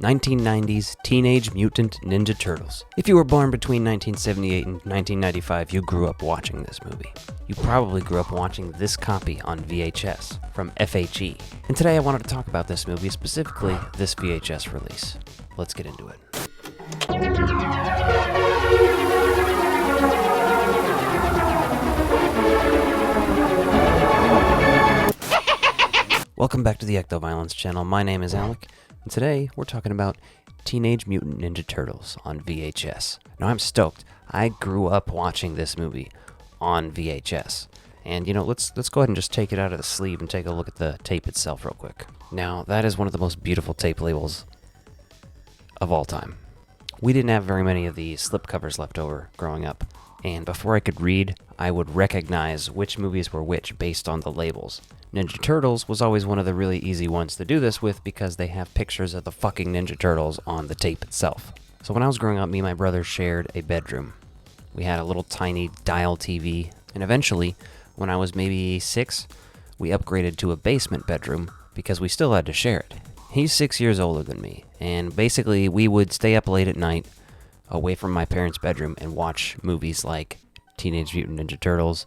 1990's Teenage Mutant Ninja Turtles. If you were born between 1978 and 1995, you grew up watching this movie. You probably grew up watching this copy on VHS from FHE. And today I wanted to talk about this movie, specifically this VHS release. Let's get into it. Welcome back to the Ecto-Violence channel. My name is Alec, and today we're talking about Teenage Mutant Ninja Turtles on VHS. Now I'm stoked. I grew up watching this movie on VHS. And you know, let's go ahead and just take it out of the sleeve and take a look at the tape itself real quick. Now, that is one of the most beautiful tape labels of all time. We didn't have very many of the slipcovers left over growing up. And before I could read, I would recognize which movies were which based on the labels. Ninja Turtles was always one of the really easy ones to do this with because they have pictures of the fucking Ninja Turtles on the tape itself. So when I was growing up, me and my brother shared a bedroom. We had a little tiny dial TV, and eventually, when I was maybe 6, we upgraded to a basement bedroom because we still had to share it. He's 6 years older than me, and basically we would stay up late at night away from my parents' bedroom and watch movies like Teenage Mutant Ninja Turtles,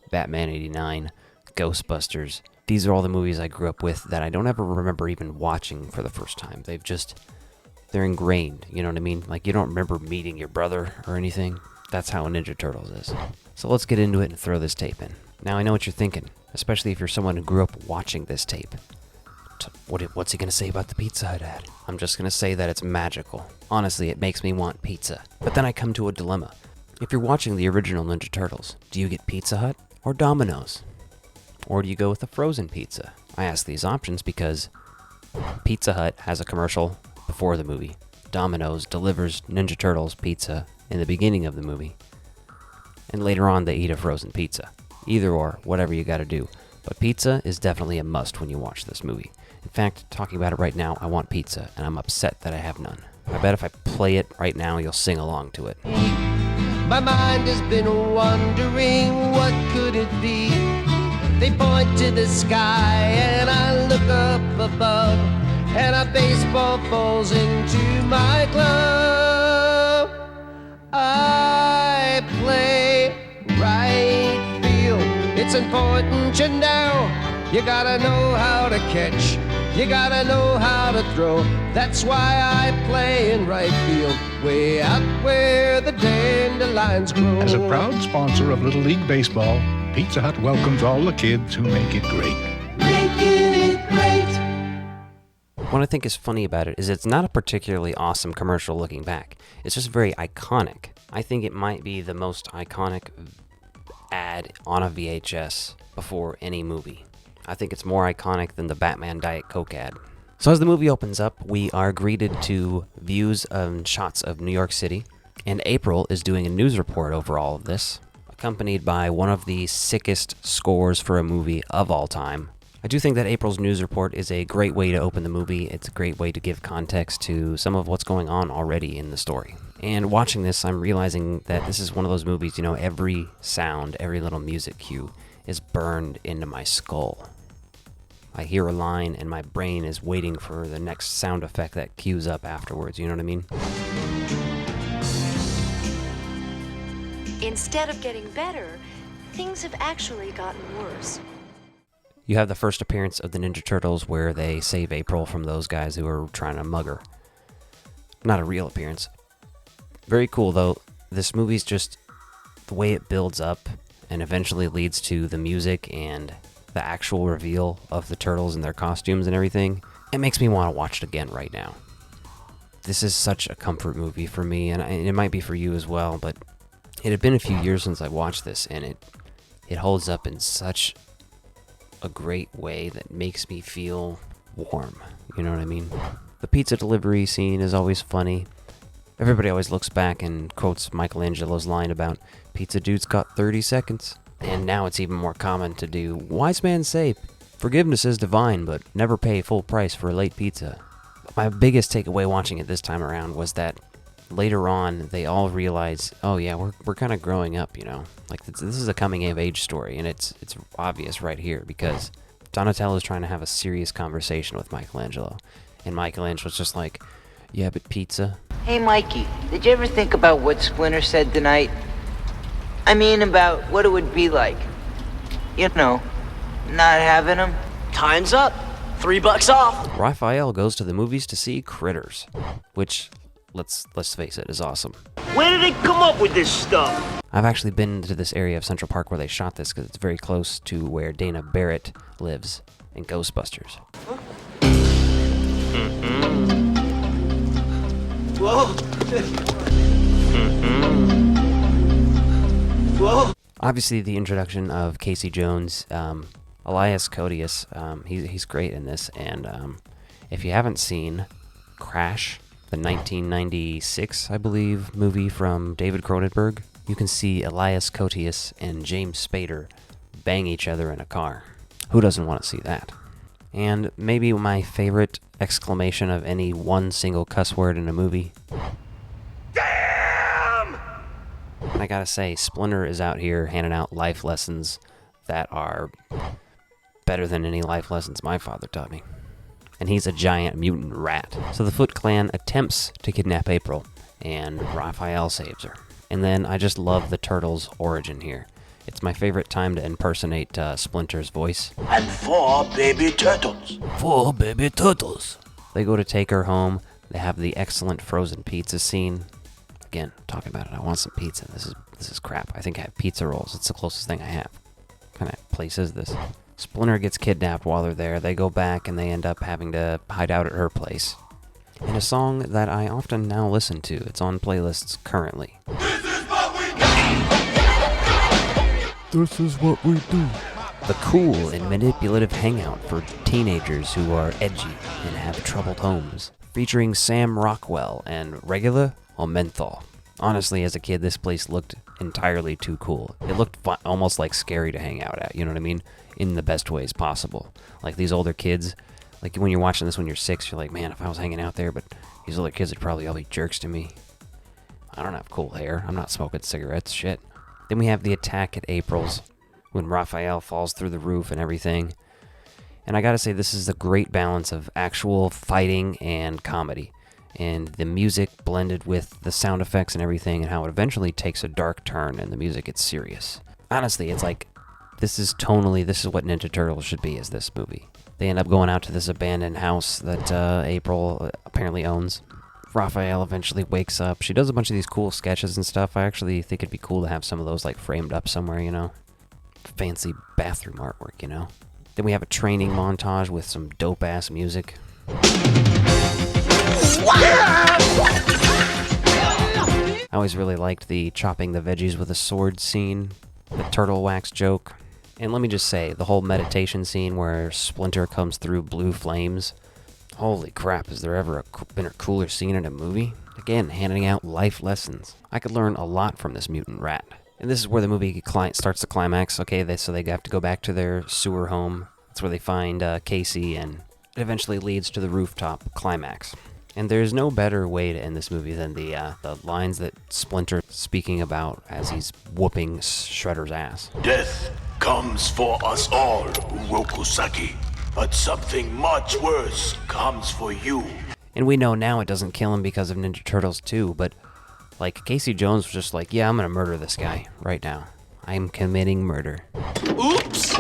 Batman '89, Ghostbusters. These are all the movies I grew up with that I don't ever remember even watching for the first time. They're ingrained, you know what I mean? Like, you don't remember meeting your brother or anything. That's how Ninja Turtles is. So let's get into it and throw this tape in. Now, I know what you're thinking, especially if you're someone who grew up watching this tape. What's he going to say about the Pizza Hut ad? I'm just going to say that it's magical. Honestly, it makes me want pizza. But then I come to a dilemma. If you're watching the original Ninja Turtles, do you get Pizza Hut or Domino's? Or do you go with a frozen pizza? I ask these options because Pizza Hut has a commercial before the movie. Domino's delivers Ninja Turtles pizza in the beginning of the movie. And later on, they eat a frozen pizza. Either or, whatever you gotta do. But pizza is definitely a must when you watch this movie. In fact, talking about it right now, I want pizza, and I'm upset that I have none. I bet if I play it right now, you'll sing along to it. My mind has been wondering, what could it be? They point to the sky and I look up above, and a baseball falls into my glove. I play right field. It's important you know. You gotta know how to catch. You gotta know how to throw. That's why I play in right field, way out where the dandelions grow. As a proud sponsor of Little League Baseball, Pizza Hut welcomes all the kids who make it great. Making it great. What I think is funny about it is it's not a particularly awesome commercial looking back. It's just very iconic. I think it might be the most iconic ad on a VHS before any movie. I think it's more iconic than the Batman Diet Coke ad. So as the movie opens up, we are greeted to views and shots of New York City, and April is doing a news report over all of this, accompanied by one of the sickest scores for a movie of all time. I do think that April's news report is a great way to open the movie. It's a great way to give context to some of what's going on already in the story. And watching this, I'm realizing that this is one of those movies, you know, every sound, every little music cue is burned into my skull. I hear a line and my brain is waiting for the next sound effect that cues up afterwards, you know what I mean? Instead of getting better, things have actually gotten worse. You have the first appearance of the Ninja Turtles where they save April from those guys who are trying to mug her. Not a real appearance. Very cool though. This movie's just the way it builds up and eventually leads to the music and the actual reveal of the turtles and their costumes and everything. It makes me want to watch it again right now. This is such a comfort movie for me, and it might be for you as well, but it had been a few years since I watched this, and it holds up in such a great way that makes me feel warm. You know what I mean? The pizza delivery scene is always funny. Everybody always looks back and quotes Michelangelo's line about, "Pizza dude's got 30 seconds." And now it's even more common to do, "Wise man say, forgiveness is divine, but never pay full price for a late pizza." My biggest takeaway watching it this time around was that later on, they all realize, oh yeah, we're kind of growing up, you know? Like, this is a coming-of-age story, and it's obvious right here, because Donatello's trying to have a serious conversation with Michelangelo, and Michelangelo's just like, Yeah, but pizza. Hey, Mikey, did you ever think about what Splinter said tonight? I mean, about what it would be like. You know, not having him. Time's up. $3 off. Raphael goes to the movies to see Critters, which, let's face it, is awesome. Where did they come up with this stuff? I've actually been to this area of Central Park where they shot this because it's very close to where Dana Barrett lives in Ghostbusters. Whoa. Whoa. Obviously, the introduction of Casey Jones, Elias Koteas, he's great in this. And if you haven't seen Crash, the 1996, I believe, movie from David Cronenberg, you can see Elias Koteas and James Spader bang each other in a car. Who doesn't want to see that? And maybe my favorite exclamation of any one single cuss word in a movie. Damn! I gotta say, Splinter is out here handing out life lessons that are better than any life lessons my father taught me. And he's a giant mutant rat. So the Foot Clan attempts to kidnap April, and Raphael saves her. And then I just love the Turtles' origin here. It's my favorite time to impersonate Splinter's voice. And 4 baby turtles. 4 baby turtles. They go to take her home. They have the excellent frozen pizza scene. Again, talking about it, I want some pizza. This is crap. I think I have pizza rolls. It's the closest thing I have. What kind of place is this? Splinter gets kidnapped while they're there. They go back and they end up having to hide out at her place. In a song that I often now listen to. It's on playlists currently. This is what we do. The cool and manipulative hangout for teenagers who are edgy and have troubled homes. Featuring Sam Rockwell and Regula or Menthol. Honestly, as a kid, this place looked entirely too cool. It looked almost like scary to hang out at, you know what I mean? In the best ways possible. Like these older kids, like when you're watching this when you're 6, you're like, man, if I was hanging out there, but these older kids would probably all be jerks to me. I don't have cool hair. I'm not smoking cigarettes, shit. Then we have the attack at April's when Raphael falls through the roof and everything. And I gotta say, this is a great balance of actual fighting and comedy. And the music blended with the sound effects and everything, and how it eventually takes a dark turn and the music gets serious. Honestly, it's like, this is what Ninja Turtles should be, is this movie. They end up going out to this abandoned house that April apparently owns. Raphael eventually wakes up. She does a bunch of these cool sketches and stuff. I actually think it'd be cool to have some of those like framed up somewhere, you know? Fancy bathroom artwork, you know? Then we have a training montage with some dope-ass music. I always really liked the chopping the veggies with a sword scene, the turtle wax joke. And let me just say, the whole meditation scene where Splinter comes through blue flames. Holy crap, has there ever been a cooler scene in a movie? Again, handing out life lessons. I could learn a lot from this mutant rat. And this is where the movie starts to climax. Okay, so they have to go back to their sewer home. That's where they find Casey, and it eventually leads to the rooftop climax. And there's no better way to end this movie than the lines that Splinter's speaking about as he's whooping Shredder's ass. Death comes for us all, Urokusaki. But something much worse comes for you. And we know now it doesn't kill him because of Ninja Turtles 2, but like Casey Jones was just like, yeah, I'm gonna murder this guy right now. I'm committing murder. Oops!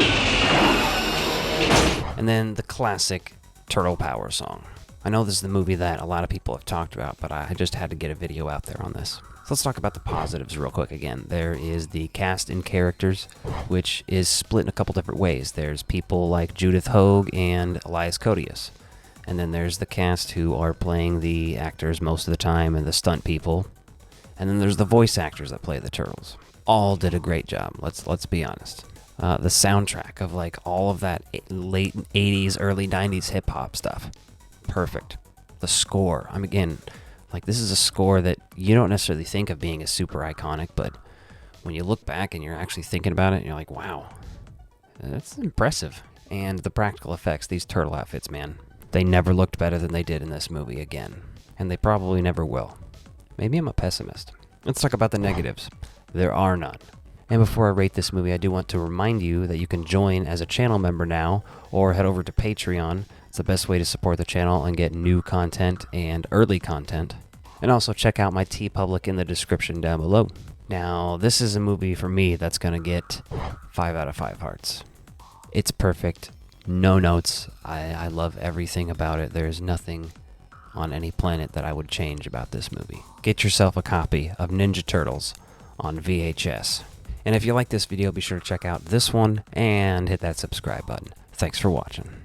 And then the classic Turtle Power song. I know this is the movie that a lot of people have talked about, but I just had to get a video out there on this. So let's talk about the positives real quick again. There is the cast and characters, which is split in a couple different ways. There's people like Judith Hoag and Elias Koteas. And then there's the cast who are playing the actors most of the time and the stunt people. And then there's the voice actors that play the Turtles. All did a great job, let's be honest. The soundtrack of like all of that late 80s, early 90s hip-hop stuff. Perfect. The score, again, like this is a score that you don't necessarily think of being a super iconic, but when you look back and you're actually thinking about it, you're like, wow, that's impressive. And the practical effects, these turtle outfits, man, they never looked better than they did in this movie again. And they probably never will. Maybe I'm a pessimist. Let's talk about the negatives. There are none. And before I rate this movie, I do want to remind you that you can join as a channel member now, or head over to Patreon. It's the best way to support the channel and get new content and early content. And also check out my TeePublic in the description down below. Now, this is a movie for me that's going to get 5 out of 5 hearts. It's perfect. No notes. I love everything about it. There's nothing on any planet that I would change about this movie. Get yourself a copy of Ninja Turtles on VHS. And if you like this video, be sure to check out this one and hit that subscribe button. Thanks for watching.